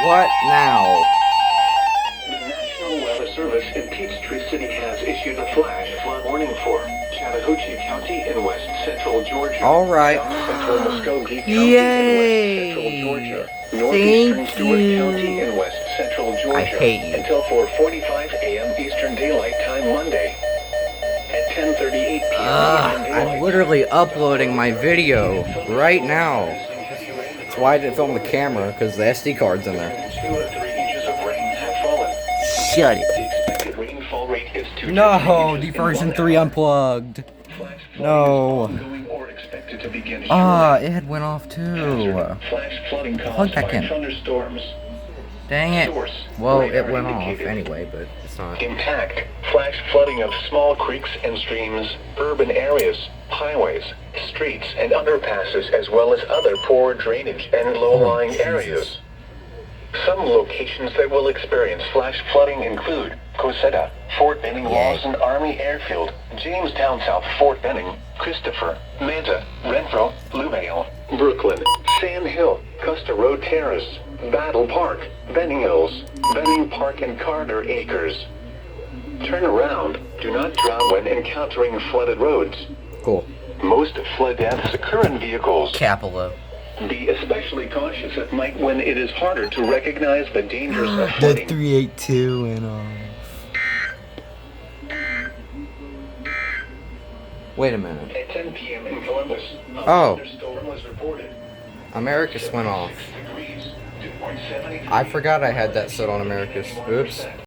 What now? The National Weather Service in Peachtree City has issued a flash flood warning for Chattahoochee County in west central Georgia. Alright. South central Muskogee County Yay! in west central Georgia. Northeastern Stewart County in west central Georgia. I hate you. Until 4:45 a.m. Eastern Daylight Time Monday. At 10:38 p.m. Eastern Daylight I'm literally uploading my video right now. That's why I didn't film the camera, because the SD card's in there. 2 or 3 inches of rain have fallen. Shut it. The expected rainfall rate is 2 to 3 No, inches in version 1 3 hour. unplugged. Flash flooding No. is ongoing or expected to begin It went off too. Flash flooding Plug caused back by in. thunderstorms. Dang it. Source, Well, it radar went off indicated. anyway, but it's not. Impact. Flash flooding of small creeks and streams, urban areas, highways, streets, and underpasses, as well as other poor drainage and low-lying Jesus. areas. Some locations that will experience flash flooding include Cosetta, Fort Benning Lawson Army Airfield, Jamestown South Fort Benning, Christopher, Manta, Renfro, Louisville, Brooklyn, Sand Hill, Custer Road Terrace, Battle Park, Benning Hills, Benning Park and Carter Acres. Turn around. Do not drown when encountering flooded roads. Cool. Most flood deaths occur in vehicles. Capolo. Be especially cautious at night when it is harder to recognize the dangers of The flooding. 382 and Wait a minute. At 10 p.m. in Columbus, a Oh. thunderstorm was reported. Americus went off. Degrees, 2.70 I forgot I had that set on Americus. Oops.